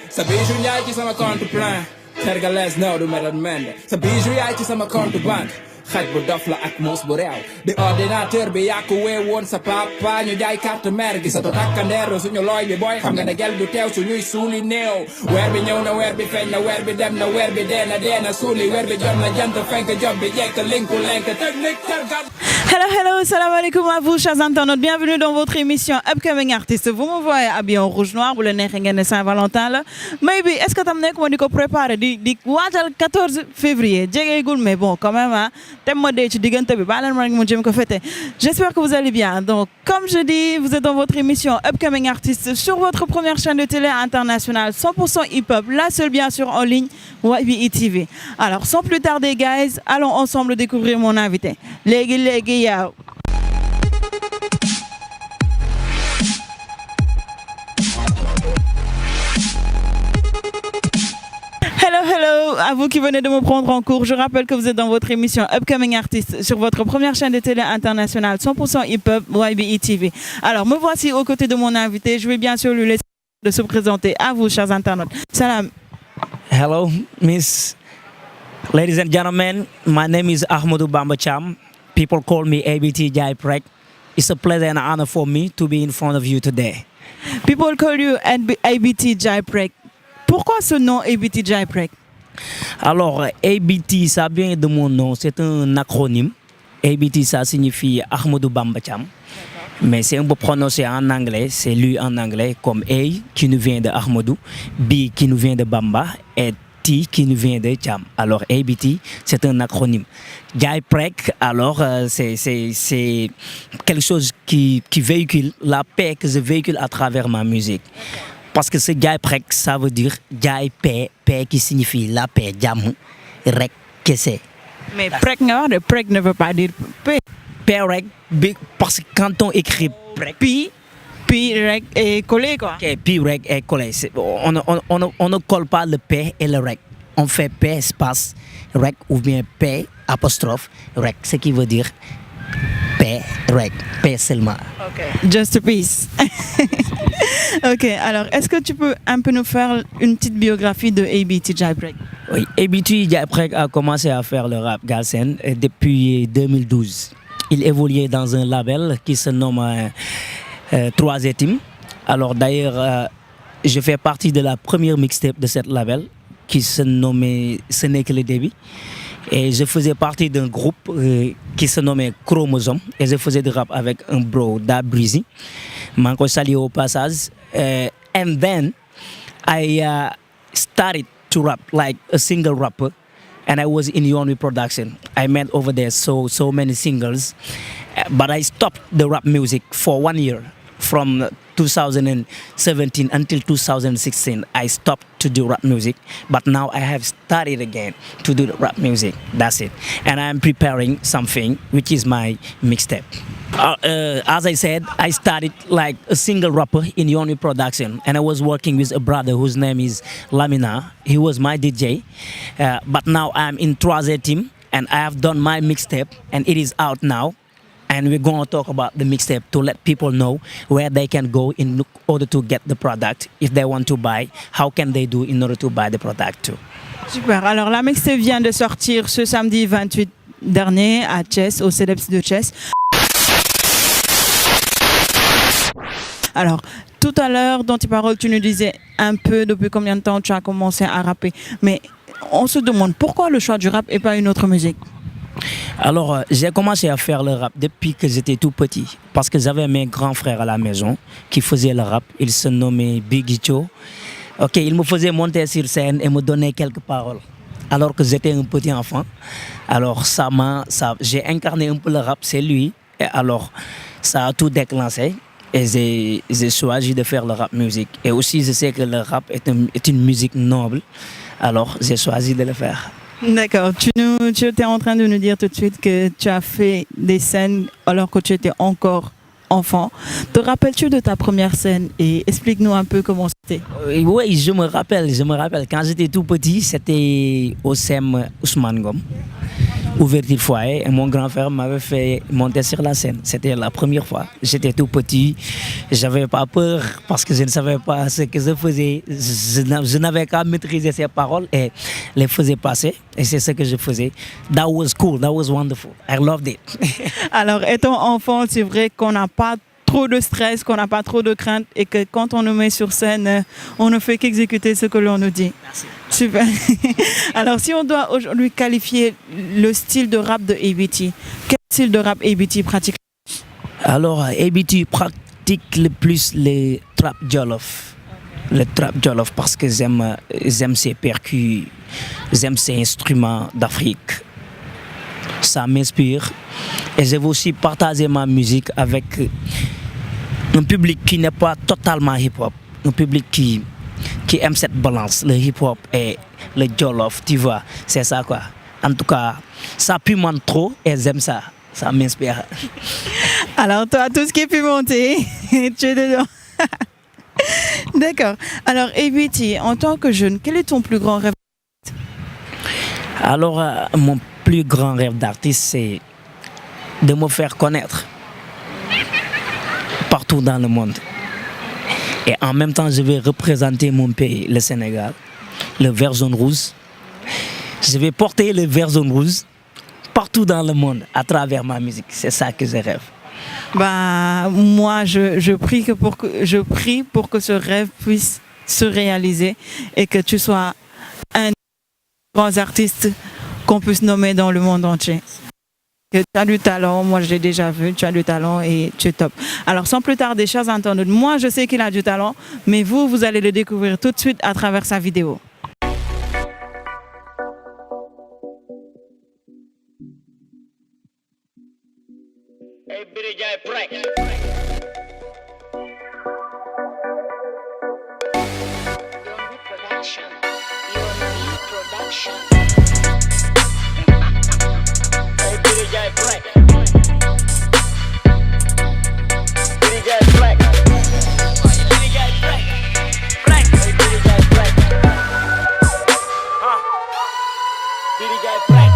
Sa bijou yaay ci sama compte plein terga les now du meral mende sa bijou yaay ci sama compte banque xaj bu dof la ak muus bu réew di ordinateur bi yaa ko wee woon sa papa ñu jaay carte mère gi sa to takkandeeru suñu looy bi booy xam nga ne gel du teew suñuy suuli néew weer bi ñëw na weer bi feeñ na weer bi dem na weer bi dee na suuli weer bi jot na jant fenk job bi jekk linku lenk technique tergal. Hello, salam alaikum à vous, chers internautes. Bienvenue dans votre émission Upcoming Artist. Vous me voyez habillé en rouge noir, vous le n'êtes de Saint-Valentin là. Maybe, est-ce que tu as comment dire préparer di 14 février. Mais bon, quand même, hein. J'espère que vous allez bien. Donc, comme je dis, vous êtes dans votre émission Upcoming Artist sur votre première chaîne de télé internationale 100% hip-hop, la seule bien sûr en ligne, YBE TV. Alors, sans plus tarder, guys, allons ensemble découvrir mon invité. Légui, yo. Hello, à vous qui venez de me prendre en cours, je rappelle que vous êtes dans votre émission Upcoming Artist sur votre première chaîne de télé internationale 100% hip-hop YBE TV. Alors, me voici aux côtés de mon invité, je vais bien sûr lui laisser de se présenter à vous, chers internautes. Salam. Hello, Miss. Ladies and gentlemen, my name is Ahmadou Bamba Cham. People call me ABT Jai Prek. It's a pleasure and honor for me to be in front of you today. People call you ABT Jai Prek. Pourquoi ce nom ABT Jai Prek? Alors, ABT, ça vient de mon nom, c'est un acronyme. ABT, ça signifie Ahmadou Bamba Cham. Mais c'est un peu prononcé en anglais, c'est lu en anglais comme A qui nous vient de Ahmadou, B qui nous vient de Bamba et T qui nous vient de Cham. Alors ABT, c'est un acronyme. Jai Prek, alors c'est quelque chose qui véhicule la paix que je véhicule à travers ma musique. Parce que ce Jai Prek, ça veut dire Jai paix, paix qui signifie la paix, Jam, Rek, que c'est. Mais Prek, Prek ne veut pas dire paix. Paix, Rek, parce que quand on écrit Prek, Pi, rec et collé quoi. Ok, pi, rec et collé. On ne colle pas le P et le rec. On fait P espace rec ou bien P apostrophe rec, ce qui veut dire P, rec, P seulement. Ok, just a piece. Ok, alors est-ce que tu peux un peu nous faire une petite biographie de ABT Jai Prek? Oui, ABT Jai Prek a commencé à faire le rap galsen depuis 2012. Il évoluait dans un label qui se nomme 3 Team. Alors d'ailleurs, je fais partie de la première mixtape de cette label qui se nommait Ce n'est que le début. Et je faisais partie d'un groupe qui se nommait Chromosome. Et je faisais du rap avec un bro, Da Breezy. Je salue au passage. And then I started to rap like a single rapper. And I was in Yonwi Production. I made over there so many singles. But I stopped the rap music for 1 year. From 2017 until 2016, I stopped to do rap music. But now I have started again to do rap music. That's it. And I'm preparing something, which is my mixtape. As I said, I started like a single rapper in Yonwi Production. And I was working with a brother whose name is Lamina. He was my DJ. But now I'm in 3 Team. And I have done my mixtape. And it is out now. And we're going to talk about the mixtape to let people know where they can go in order to get the product. If they want to buy, how can they do in order to buy the product too? Super. Alors, la mixtape vient de sortir ce samedi 28 dernier à Chess, au CEDEPS de Chess. Alors, tout à l'heure, dans tes paroles, tu nous disais un peu depuis combien de temps tu as commencé à rapper. Mais on se demande pourquoi le choix du rap et pas une autre musique? Alors, j'ai commencé à faire le rap depuis que j'étais tout petit. Parce que j'avais mes grands frères à la maison qui faisaient le rap. Ils se nommaient Biggie Cho. Ok, ils me faisaient monter sur scène et me donner quelques paroles. Alors que j'étais un petit enfant. Alors, j'ai incarné un peu le rap, c'est lui. Et alors, ça a tout déclenché. Et j'ai choisi de faire le rap musique. Et aussi, je sais que le rap est une musique noble. Alors, j'ai choisi de le faire. D'accord. Tu étais en train de nous dire tout de suite que tu as fait des scènes alors que tu étais encore enfant. Te rappelles-tu de ta première scène et explique-nous un peu comment c'était? Oui, je me rappelle. Quand j'étais tout petit, c'était au SEM Ousmane Ngom. ouverture foyer et mon grand frère m'avait fait monter sur la scène. C'était la première fois. J'étais tout petit, j'avais pas peur parce que je ne savais pas ce que je faisais. Je n'avais qu'à maîtriser ces paroles et les faisais passer. Et c'est ce que je faisais. That was cool, that was wonderful. I loved it. Alors, étant enfant, c'est vrai qu'on n'a pas trop de stress, qu'on n'a pas trop de crainte et que quand on nous met sur scène, on ne fait qu'exécuter ce que l'on nous dit. Merci. Super. Alors, si on doit aujourd'hui qualifier le style de rap de ABT, quel style de rap ABT pratique? Alors, ABT pratique le plus les trap jollof. Le trap jollof parce que j'aime ces percus, j'aime ces instruments d'Afrique. Ça m'inspire et je veux aussi partager ma musique avec un public qui n'est pas totalement hip-hop, un public qui aime cette balance, le hip-hop et le jollof, tu vois, c'est ça quoi. En tout cas, ça pimente trop et j'aime ça, ça m'inspire. Alors toi, tout ce qui est pimenté, tu es dedans. D'accord. Alors ABT, en tant que jeune, quel est ton plus grand rêve? Alors, mon plus grand rêve d'artiste, c'est de me faire connaître partout dans le monde. Et en même temps, je vais représenter mon pays, le Sénégal, le vert jaune rouge. Je vais porter le vert jaune rouge partout dans le monde à travers ma musique. C'est ça que je rêve. Bah, moi, je prie pour que ce rêve puisse se réaliser et que tu sois un grand artiste qu'on puisse nommer dans le monde entier. Que tu as du talent, moi je l'ai déjà vu, tu as du talent et tu es top. Alors sans plus tarder, chers internautes, moi je sais qu'il a du talent, mais vous allez le découvrir tout de suite à travers sa vidéo. Hey, Billy J. Break. Production. Production. Hey, Billy J. Break. Billy J. Break. Billy J. Break. Break. Hey, Billy J. Break. Billy J. Break.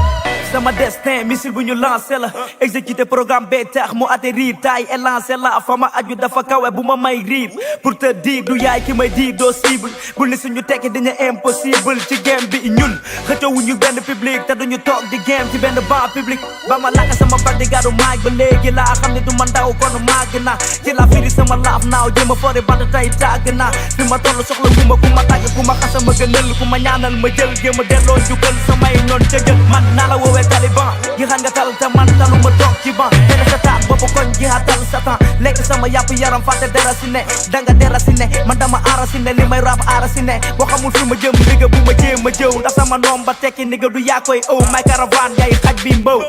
Sama destin missile bu ñu lancé la exécuté programme bee tax mu atterrir taay et lancé la fa ma aju dafa kawe bu ma may riir pour te dire du yaay ki may dire doo cible bul ni suñu tekki dañu impossible ci game bi ñun xëccowuñu benn public te duñu toog di game ci benn banc public ba ma lakk sama bardigaadu maag ba léegi laa xam ne du ma ndaw kon màgg na ci la firi sama laaf naaw jéem a fori bant tey tàgg na fi ma toll soxla wu ma ku ma tàgg ku ma xasa ma gënal ku ma ñaanal ma jël jéem a delloo jukkal samay noon ca jël man naa la woowee Taliban gi xam nga tal te man talu ma toog ci ban tene sa taat boppu koñ gi xatal satan lekk sama yàpp yaram fàtte dara si ne danga dara si ne man dama aara si ne li may rap aara si ne boo xamul fi ma jëm nigga bu ma jéem ma jëw ndax sama noom ba tekki nigga du yaa koy ëw may caravane yaay xaj bi mbaw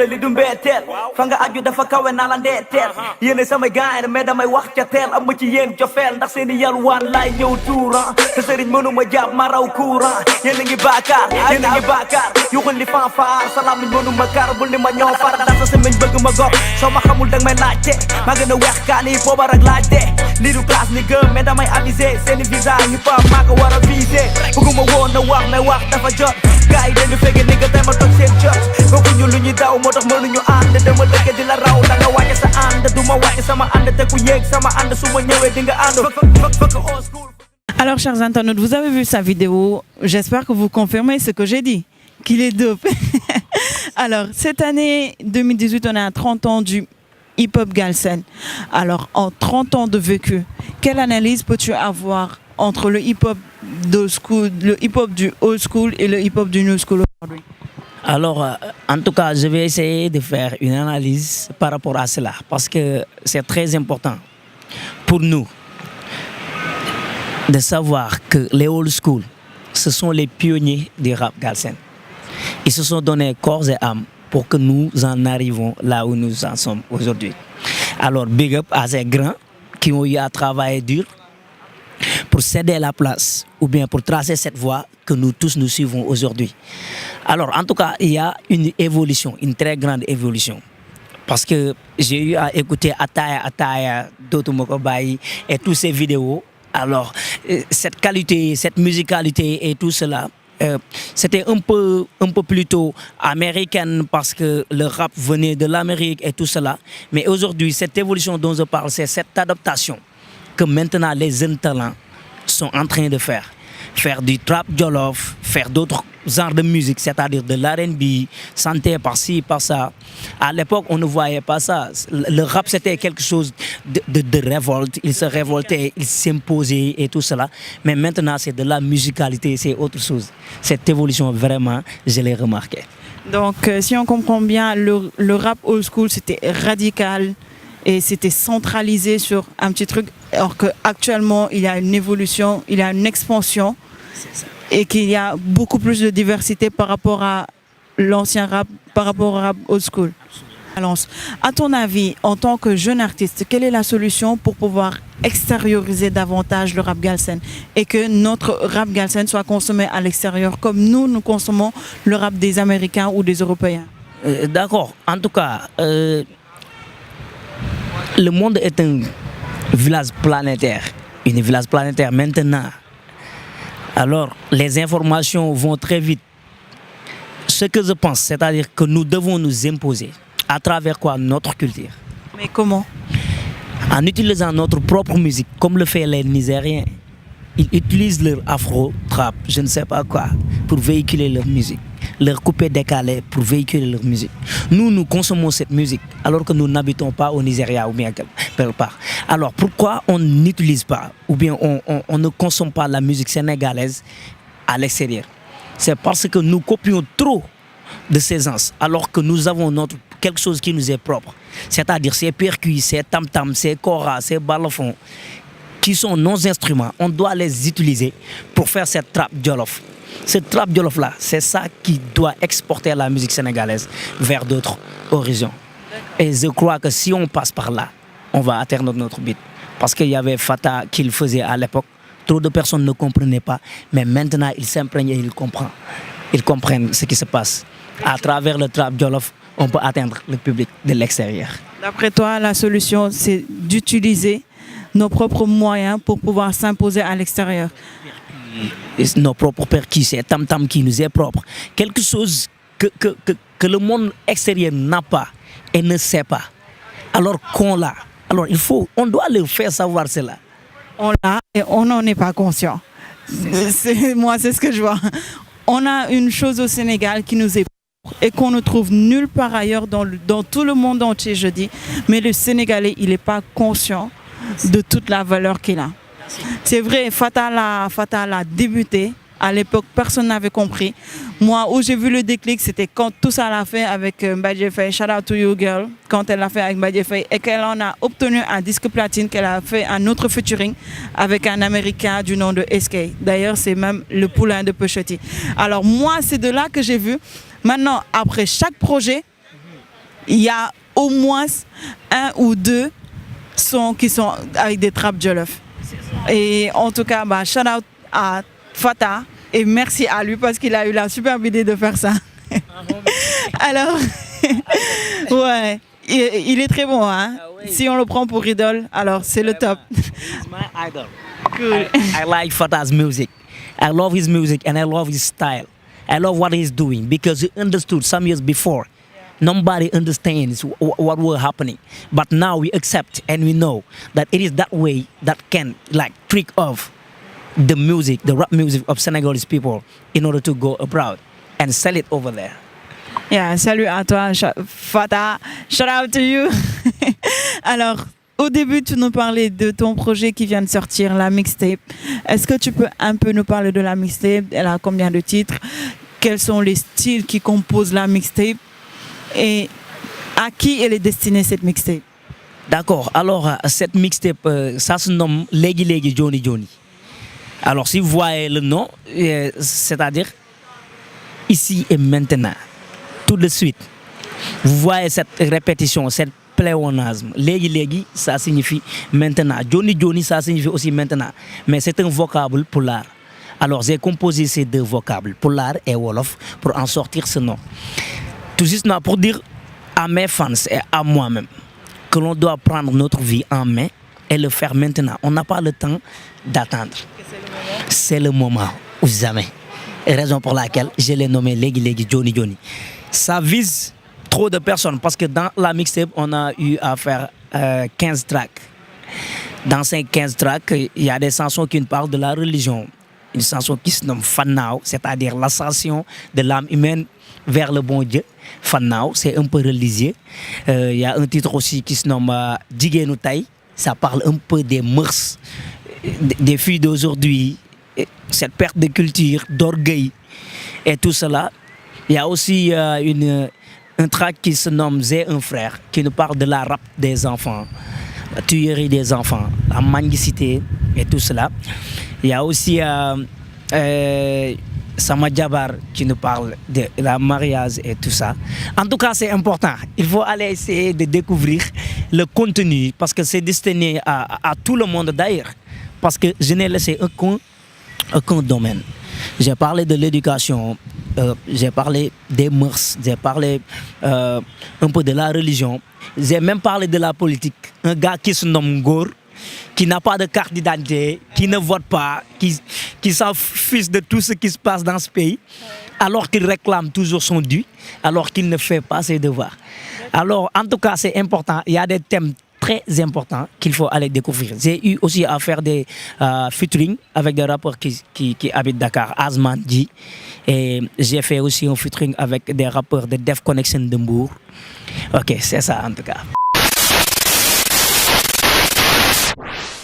li du mbetteel fa nga aju dafa kawe naa la ndeeteel yéene samay gaay mais damay wax ca teel am ma ci yéen jofeel ndax seeni yalwaan laay ñëw tuuran te sëriñ mënuma jàpp ma raw courant yéen a ngi baakaar yuxul li fanfare salaam miñ mënuma kar bul ni ma ñoo far ndax sa semaine bëgg ma gox soo ma xamul dang may laajte maa gën a weex kaani booba rek laajte lii du classe ni gëm mais damay avisé seeni visa ñu pa maa ko war a visé bëgguma woon na wax mais wax dafa jot gaay dañu fege ni nga tey ma toog seen jot bokkuñu lu ñuy daw moo tax mënuñu ànd dama dëkk di la raw da nga wàcce sa ànd du ma wàcce sama ànd te ku yéeg sama ànd su ma ñëwee di nga ànd old school. Alors chers internautes, vous avez vu sa vidéo, j'espère que vous confirmez ce que j'ai dit, qu'il est dope. Alors cette année 2018, on est à 30 ans du hip-hop Galsen. Alors en 30 ans de vécu, quelle analyse peux-tu avoir entre le hip-hop du old school et le hip-hop du new school aujourd'hui? Alors, en tout cas, je vais essayer de faire une analyse par rapport à cela parce que c'est très important pour nous de savoir que les old school, ce sont les pionniers du rap galsen. Ils se sont donné corps et âme pour que nous en arrivons là où nous en sommes aujourd'hui. Alors, big up à ces grands qui ont eu à travailler dur pour céder la place ou bien pour tracer cette voie que nous tous nous suivons aujourd'hui. Alors, en tout cas, il y a une évolution, une très grande évolution. Parce que j'ai eu à écouter Ataya, Dotomoko Bayi et toutes ces vidéos. Alors, cette qualité, cette musicalité et tout cela, c'était un peu plutôt américaine parce que le rap venait de l'Amérique et tout cela. Mais aujourd'hui, cette évolution dont je parle, c'est cette adaptation que maintenant les jeunes talents sont en train de faire. Faire du trap jollof, faire d'autres genres de musique, c'est-à-dire de l'R&B, chanter par-ci, par-ça. À l'époque, on ne voyait pas ça. Le rap, c'était quelque chose de révolte. Il se révoltait, il s'imposait et tout cela. Mais maintenant, c'est de la musicalité, c'est autre chose. Cette évolution, vraiment, je l'ai remarqué. Donc, si on comprend bien, le rap old school, c'était radical et c'était centralisé sur un petit truc, alors qu'actuellement, il y a une évolution, il y a une expansion et qu'il y a beaucoup plus de diversité par rapport à l'ancien rap, par rapport au rap old school. Alors, à ton avis, en tant que jeune artiste, quelle est la solution pour pouvoir extérioriser davantage le rap galsen et que notre rap galsen soit consommé à l'extérieur comme nous consommons le rap des Américains ou des Européens? D'accord. En tout cas, le monde est un village planétaire. Une village planétaire maintenant. Alors, les informations vont très vite. Ce que je pense, c'est-à-dire que nous devons nous imposer. À travers quoi? Notre culture. Mais comment? En utilisant notre propre musique, comme le font les Nigériens. Ils utilisent leur afro-trap, je ne sais pas quoi, pour véhiculer leur musique. Leur coupé décalé pour véhiculer leur musique. Nous consommons cette musique alors que nous n'habitons pas au Nigeria ou bien quelque part. Alors pourquoi on n'utilise pas ou bien on ne consomme pas la musique sénégalaise à l'extérieur? C'est parce que nous copions trop de ces gens alors que nous avons quelque chose qui nous est propre. C'est-à-dire ces percus, ces tam-tam, ces kora, ces balafons qui sont nos instruments. On doit les utiliser pour faire cette trap jollof. Cette trap jollof-là, c'est ça qui doit exporter la musique sénégalaise vers d'autres horizons. Et je crois que si on passe par là, on va atteindre notre but. Parce qu'il y avait Fata qui le faisait à l'époque. Trop de personnes ne comprenaient pas. Mais maintenant, ils s'imprègnent et ils comprennent. Ils comprennent ce qui se passe. À travers le trap jollof, on peut atteindre le public de l'extérieur. D'après toi, la solution, c'est d'utiliser nos propres moyens pour pouvoir s'imposer à l'extérieur. Nos propres percus, c'est tam-tam qui nous est propre. Quelque chose que le monde extérieur n'a pas et ne sait pas. Alors qu'on l'a. Alors on doit leur faire savoir cela. On l'a et on n'en est pas conscient. Moi, c'est ce que je vois. On a une chose au Sénégal qui nous est propre et qu'on ne trouve nulle part ailleurs dans tout le monde entier, je dis. Mais le Sénégalais, il n'est pas conscient de toute la valeur qu'il a. C'est vrai, Fata a débuté. À l'époque, personne n'avait compris. Moi, où j'ai vu le déclic, c'était quand tout ça l'a fait avec Mbadji Faye. Shout out to you, girl. Quand elle l'a fait avec Mbadji Faye et qu'elle en a obtenu un disque platine, qu'elle a fait un autre featuring avec un Américain du nom de SK. D'ailleurs, c'est même le poulain de Pusha T. Alors moi, c'est de là que j'ai vu. Maintenant, après chaque projet, il y a au moins un ou deux sons qui sont avec des traps jollof. Et en tout cas, shout out à Fata et merci à lui parce qu'il a eu la superbe idée de faire ça. Alors, ouais, il est très bon, hein. Si on le prend pour idole, alors c'est le top. He's my idol. Cool. I like Fata's music. I love his music and I love his style. I love what he's doing because he understood some years before. Nobody understands what was happening. But now we accept and we know that it is that way that can trick off the music, the rap music of Senegalese people in order to go abroad and sell it over there. Yeah, salut à toi, Fata. Shout out to you. Alors, au début, tu nous parlais de ton projet qui vient de sortir, la mixtape. Est-ce que tu peux un peu nous parler de la mixtape? Elle a combien de titres? Quels sont les styles qui composent la mixtape? Et à qui elle est destinée, cette mixtape? D'accord. Alors, cette mixtape, ça se nomme Legi Legi Johnny Johnny. Alors si vous voyez le nom, c'est-à-dire ici et maintenant, tout de suite, vous voyez cette répétition, cette pléonasme. Légui, ça signifie maintenant. Johnny Johnny, ça signifie aussi maintenant. Mais c'est un vocable pour l'art. Alors j'ai composé ces deux vocables, pour l'art et Wolof, pour en sortir ce nom. Tout juste pour dire à mes fans et à moi-même que l'on doit prendre notre vie en main et le faire maintenant. On n'a pas le temps d'attendre. C'est le moment ou jamais. Et raison pour laquelle je l'ai nommé Légui Johnny Johnny. Ça vise trop de personnes parce que dans la mixtape, on a eu à faire 15 tracks. Dans ces 15 tracks, il y a des chansons qui nous parlent de la religion. Une chanson qui se nomme Fannao, c'est-à-dire l'ascension de l'âme humaine vers le bon Dieu. Fannao, c'est un peu religieux. Il y a un titre aussi qui se nomme Jigéenu Tay. Ça parle un peu des mœurs, des filles d'aujourd'hui, cette perte de culture, d'orgueil et tout cela. Il y a aussi un track qui se nomme J'ai un frère, qui nous parle de la rap des enfants, la tuerie des enfants, la mendicité et tout cela. Il y a aussi Sama Jabar qui nous parle de la mariage et tout ça. En tout cas, c'est important. Il faut aller essayer de découvrir le contenu parce que c'est destiné à tout le monde d'ailleurs. Parce que je n'ai laissé aucun domaine. J'ai parlé de l'éducation, j'ai parlé des mœurs, j'ai parlé un peu de la religion, j'ai même parlé de la politique. Un gars qui se nomme Ngor, qui n'a pas de carte d'identité, qui ne vote pas, qui s'en fiche de tout ce qui se passe dans ce pays, alors qu'il réclame toujours son dû, alors qu'il ne fait pas ses devoirs. Alors, en tout cas, c'est important. Il y a des thèmes très importants qu'il faut aller découvrir. J'ai eu aussi à faire des featuring avec des rappeurs qui habitent Dakar, Azman G. Et j'ai fait aussi un featuring avec des rappeurs de Def Connection de Mbour. Ok, c'est ça en tout cas.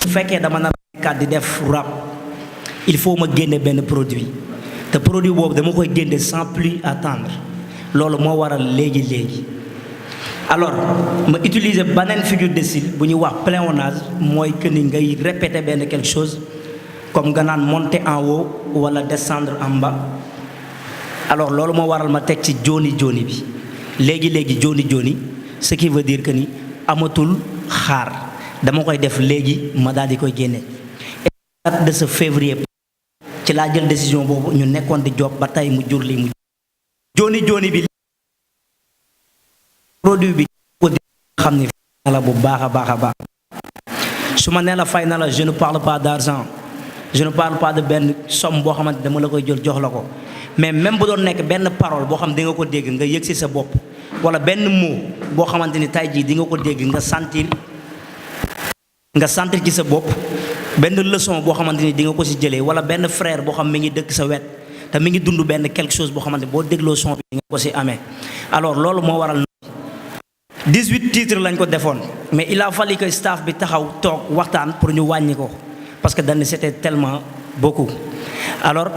Bu fekkee dama nar a di def rap il faut ma génne benn produit te produit boobu dama koy génne sans plus attendre loolu moo waral léegi. Alors ma utiliser beneen figure de style bu ñuy wax pléonasme mooy que ni ngay répéter benn quelque chose comme nga naan monter en haut wala descendre en bas. Alors loolu moo waral ma teg ci Johnny Johnny bi léegi Johnny Johnny ce qui veut dire que ni amatul xaar. dama koy def léegi ma daal di koy génne et de ce février ci laa jël décision boobu ñu nekkoon di job ba tey mu jur lii mu Johnny Johnny bi produit bi ko xam ni fay na la bu baax a baax su ma nee la fay na la je ne parle pas d'argent je ne parle pas de benn somme boo xamante dama la koy jël jox la ko mais même bu doon nekk benn parole boo xam di nga ko dégg nga yëg ci sa bopp wala benn mot boo xamante ni tey jii di nga ko dégg nga sentir ci sa bopp benn leçon boo xamante ni di nga ko ci jëlee wala benn frère boo xam mi ngi dëkk sa wet te mi ngi dund benn quelque chose boo xamante boo dégloo son bi nga ko ci amee. Alors loolu moo waral 18 titres lañ ko defoon mais il a fallu que staff bi taxaw toog waxtaan pour ñu wàññi ko parce que dañ c'était tellement beaucoup. Alors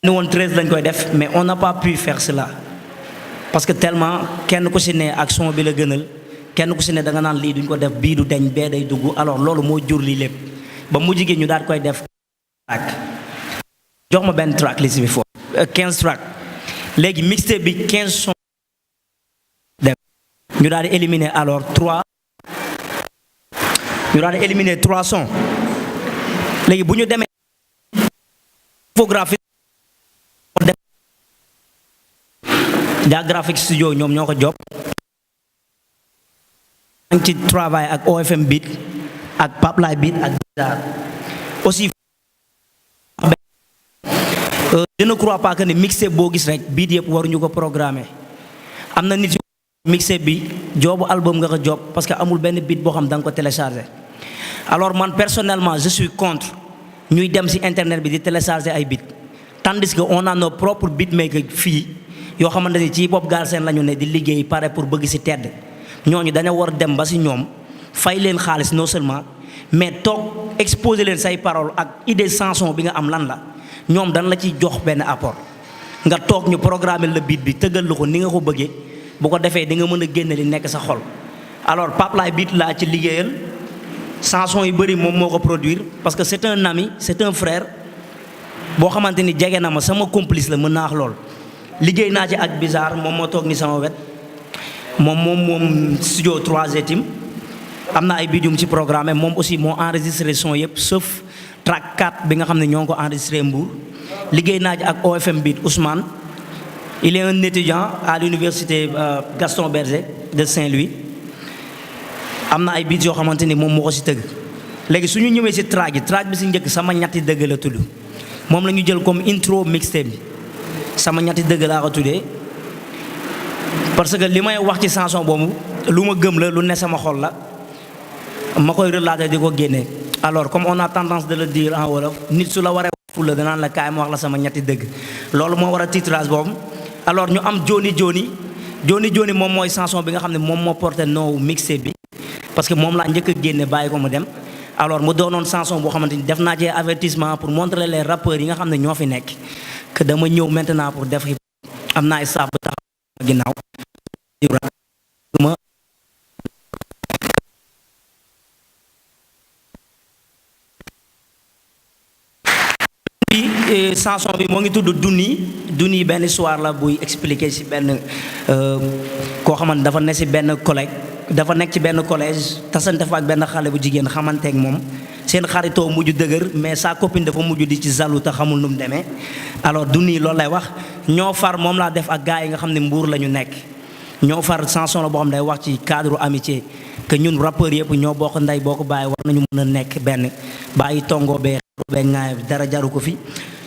ni woon 13 lañ koy def mais on n'a pas pu faire cela parce que tellement kenn ku ci ne ak son bi la gënal. kenn ku si ne da nga naan lii duñ ko def bii du deñ bee day dugg alors loolu moo jur lii lépp ba mu jigéen ñu daal koy def track jox ma benn track liste bi foofu 15 track léegi mixtape bi 15 sons def ñu daal di éliminer alors 3 sons léegi bu ñu demee infographie Dia Graphic Studio ñoom ñoo ko job ci travail ak OFM Beat ak Paplay Beat ak Bizarre aussi je ne crois pas que ni mixtape boo gis rek beat yëpp waruñu ko programmer am na nit yu mixtape bi joobu album nga ko job parce que amul benn beat boo xam da nga ko télécharger alors man personnellement je suis contre ñuy dem ci internet bi di télécharger ay beat tandis que on a nos propres beatmakers fii yoo xamante ni ci hip hop Galsen la ñu ne di liggéey pare pour bëgg ci tedd ñooñu dañoo war dem ba ci ñoom fay leen xaalis non seulement mais toog exposer leen say paroles ak idée chanson bi nga am lan la ñoom dañ la ciy jox benn apport nga toog ñu programmer le beat bi tëggal la ko ni nga ko bëggee bu ko defee di nga mën a génne li nekk sa xol. alors Paplay Beat laa ci liggéeyal chanson yu bëri moom moo ko produire parce que c'est un ami c'est un frère boo xamante ni jege na ma sama complice la mën naa wax lool. liggéey naa ci ak Bizarre moom moo toog ni sama wet moom studio 3 Team am na ay bidjum ci programme moom aussi moo enregistré son yëpp sauf track 4 bi nga xam ne ñoo ngi ko enregistré Mbour. liggéey naa ci ak OFM Beat Ousmane il est un étudiant à l'université Gaston Berger de Saint-Louis am na ay beats yoo xamante ni moom moo ko si tëgg. léegi su ñu ñëwee si track bi si njëkk sama ñetti dëgg la tudd moom la ñu jël comme intro mixtape bi sama ñetti dëgg laa ko tuddee parce que li may wax ci chanson boobu lu ma gëm la lu ne sama xol la ma koy relater di ko génne. alors comme on a tendance de le dire en wolof nit su la waree fu la danaan la kaay ma wax la sama ñetti dëgg loolu moo war a titrage boobu. alors ñu am Joni Joni moom mooy chanson bi nga xam ne moom moo porté noowu mixtape bi parce que moom laa njëkk a génne bàyyi ko mu dem. alors mu doonoon chanson boo xamante ni def naa ci avertissement pour montrer les rappeurs yi nga xam ne ñoo fi nekk que dama ñëw maintenant pour def am naa ay staff bu taxaw ginnaaw chanson bi moo ngi tudd Duni benn histoire la buy expliquer ci benn koo xamante dafa ne ci benn nekk ci benn collège tasante fa ak benn xale bu jigéen xamanteek moom seen xaritoo mujj dëgër mais sa copine dafa mujj di ci jaloux te xamul nu mu demee. alors Duni loolu lay wax ñoo far moom laa def ak gars yi nga xam ne Mbour la ñu nekk ñoo far chanson la boo xam ne day wax ci cadre amitié que ñun rappeurs yëpp ñoo bokk ndey bokk bàyyi war nañu mën a nekk benn bàyyi tongo bee ŋaay dara jaru ko fi.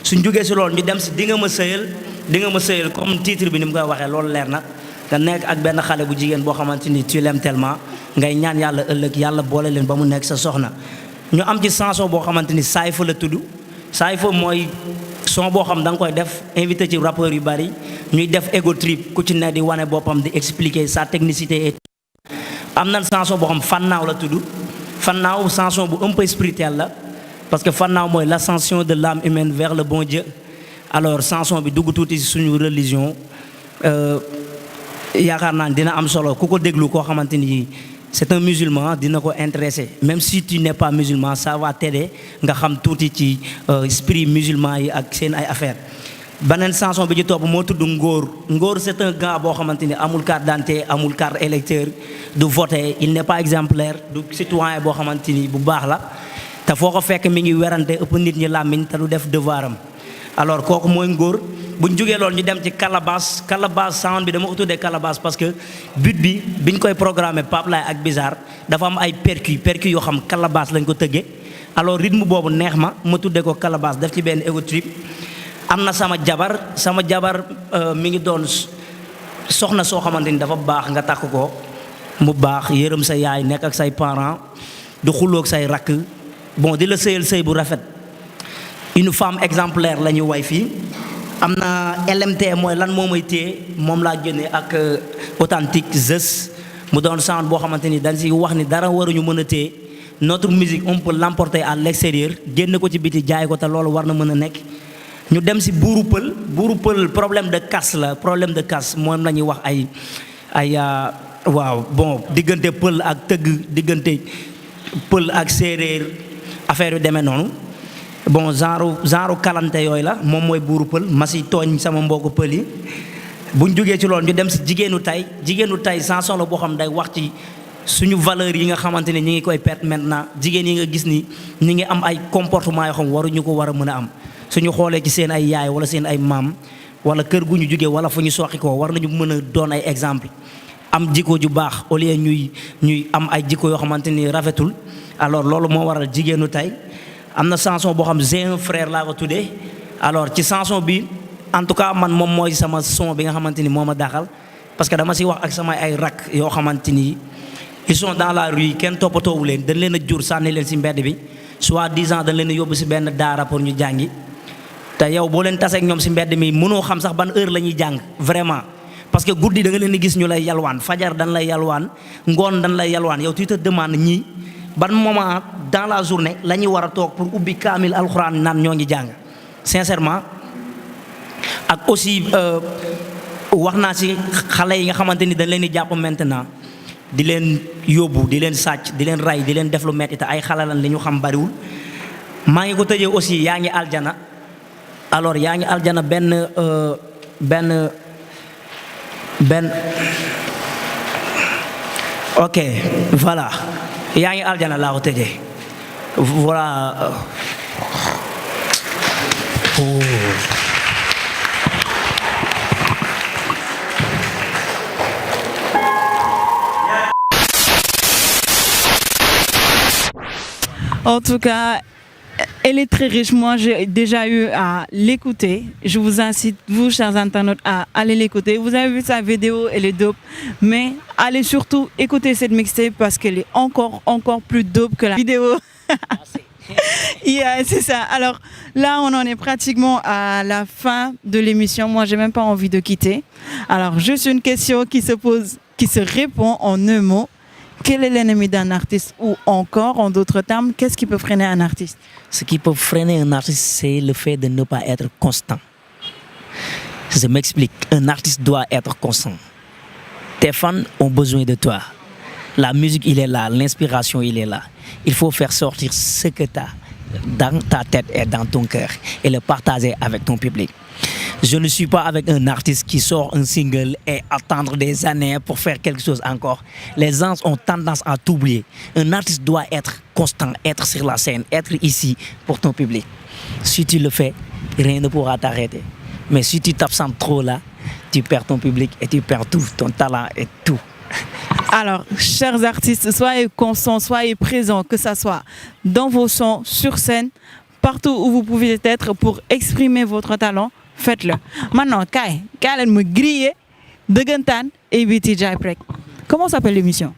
suñ jógee si loolu ñu dem si di nga ma sëyal comme titre bi ni mu koy waxee loolu leer na nga nekk ak benn xale bu jigéen boo xamante ni tu l'aimes tellement ngay ñaan yàlla ëllëg yàlla boole leen ba mu nekk sa soxna. ñu am ci chanson boo xamante ni Saayfa la tudd Saayfa mooy son boo xam da nga koy def invité ci rappeurs yu bari ñuy def ego trip ku ci ne di wane boppam di expliquer sa technicité et am na chanson boo xam Fannaaw la tudd Fannaaw chanson bu un peu spirituelle la. parce que Fannaaw mooy l'ascension de l'âme humaine vers le bon Dieu alors chanson bi dugg tuuti ci suñu religion yaakaar naa dina am solo ku ko déglu koo xamante ni c'est un musulman dina ko intéressé même si tu n'es pas musulman ça va t'aider nga xam tuuti ci esprit musulman yi ak seen ay affaires. beneen chanson bi ci topp moo tudd Ngor c'est un gars boo xamante ni amul carte d'identité amul carte électeur du voter il n'est pas exemplaire du citoyen boo xamante ni bu baax la. te foo ko fekk mi ngi werante ëpp nit ñi làmmiñ te du def devoiram alors kooku mooy Ngor bu ñu jógee loolu ñu dem ci Calebasse sound bi dama ko tuddee Calebasse parce que but bi biñ koy programmer Pape Laye ak Bizarre dafa am ay percus yoo xam Calebasse lañ ko tëggee alors rythme boobu neex ma tuddee ko Calebasse def ci benn ego trip. am na sama jabar mi ngi doon soxna soo xamante ni dafa baax nga takk ko mu baax yërëm sa yaay nekk ak say parents du xuloog say rakk. bon di la sëyal sëy bu rafet une femme exemplaire la ñu way fii am na LMT mooy lan moo may téye moom laa génne ak authentique Zeus mu doon sound boo xamante ni dañ si wax ni dara waruñu mën a téye notre musique on peut l'emporter à l'extérieur génne ko ci biti jaay ko te loolu war na mën a nekk. ñu dem si buuru pël problème de caste moom la ñuy wax ay waaw bon diggante pël ak tëgg diggante pël ak séeréer. affaire yu demee noonu bon genre kalante yooyu la moom mooy buuru pël ma si tooñ sama mbokku pël yi buñ jógee ci loolu ñu dem si jigéenu tay chanson la boo xam day wax ci suñu valeur yi nga xamante ne ñi ngi koy perte maintenant jigéen yi nga gis ni ñi ngi am ay comportement yoo xam waruñu ko war a mën a am suñu xoolee ci seen ay yaay wala seen ay maam wala kër gu ñu jógee wala fu ñu soqi ko war nañu mën a doon ay exemple am jikko ju baax au lieu ñuy am ay jikko yoo xamante ni rafetul. alors loolu moo waral jigéenu tey am na chanson boo xam j'ai un frère laa ko tuddee alors ci chanson bi en tout cas man moom mooy sama son bi nga xamante ni moo ma daaxal parce que dama si wax ak sama ay rak yoo xamante ni ils sont dans la rue kenn toppatoowu leen dañ leen a jur sànni leen si mbedd bi soi-disant dañ leen a yóbbu si benn daara pour ñu jàngi te yow boo leen taseeg ñoom si mbedd mi mënoo xam sax ban heure la ñuy jàng vraiment parce que guddi da nga leen di gis ñu lay yalwaan fajar dañ lay yalwaan ngoon dañ lay yalwaan yow tu te demandes ñii ban moment dans la journée la ñuy war a toog pour ubbi kaamil alxuraan naan ñoo ngi jàng sincèrement. ak aussi wax naa ci xale yi nga xamante ni dañ leen di jàpp maintenant di leen yóbbu di leen sàcc di leen ray di leen def lu metti te ay xale lan li ñu xam bariwul maa ngi ko tëjee aussi yaa ngi aljana alors yaa ngi aljana benn ok voilà yaa ngi aljana laa ko tëjee voilà En tout cas, elle est très riche. Moi, j'ai déjà eu à l'écouter. Je vous incite, vous, chers internautes, à aller l'écouter. Vous avez vu sa vidéo, elle est dope. Mais allez surtout écouter cette mixtape parce qu'elle est encore plus dope que la vidéo. Yeah, c'est ça. Alors là, on en est pratiquement à la fin de l'émission. Moi, j'ai même pas envie de quitter. Alors, juste une question qui se pose, qui se répond en un mot. Quel est l'ennemi d'un artiste? Ou encore, en d'autres termes, qu'est-ce qui peut freiner un artiste? Ce qui peut freiner un artiste, c'est le fait de ne pas être constant. Je m'explique. Un artiste doit être constant. Tes fans ont besoin de toi. La musique, il est là. L'inspiration, il est là. Il faut faire sortir ce que tu as dans ta tête et dans ton cœur et le partager avec ton public. Je ne suis pas avec un artiste qui sort un single et attendre des années pour faire quelque chose encore. Les gens ont tendance à t'oublier. Un artiste doit être constant, être sur la scène, être ici pour ton public. Si tu le fais, rien ne pourra t'arrêter. Mais si tu t'absentes trop là, tu perds ton public et tu perds tout, ton talent et tout. Alors, chers artistes, soyez constants, soyez présents, que ce soit dans vos sons, sur scène, partout où vous pouvez être pour exprimer votre talent. Faites-le. Maintenant, Kai me griller de Gantan et BT Jaiprek. Comment s'appelle l'émission?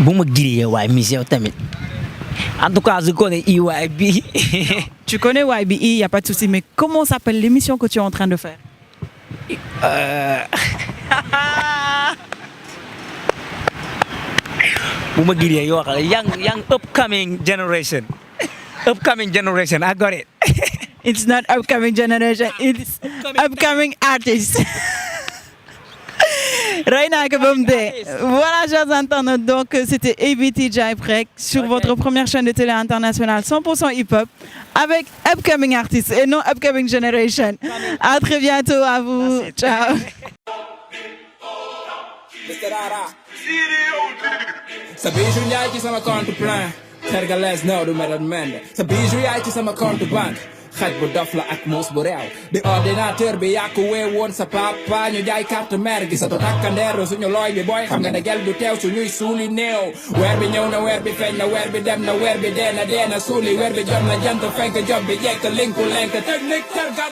Bon me griller, ouais, mission tamit. En tout cas, je connais EYB. Tu connais YBE, il n'y a pas de souci, mais comment s'appelle l'émission que tu es en train de faire? Bon me griller, young upcoming generation. Upcoming generation, I got it. It's not upcoming generation, it's upcoming artist. Raina Kabomde. Voilà, chers internautes, donc c'était ABT Jaiprek sur votre première chaîne de télé internationale 100% hip-hop avec Upcoming Artist et non Upcoming Generation. À très bientôt à vous. Ciao. Sa bijou yaay ci sama compte plein terga les naw du meral mende sa bijou yaay ci sama compte banque xaj bu dof la ak muus bu réew di ordinateur bi yaa ko wee woon sa papa ñu jaay carte mère gi sa to takkandeer suñu looy bi booy xam nga ne gel du teew suñuy suuli néew weer bi ñëw na weer bi feeñ na weer bi dem na weer bi dee na suuli weer bi jot na jant fenk job bi jekk linku lenk technique terga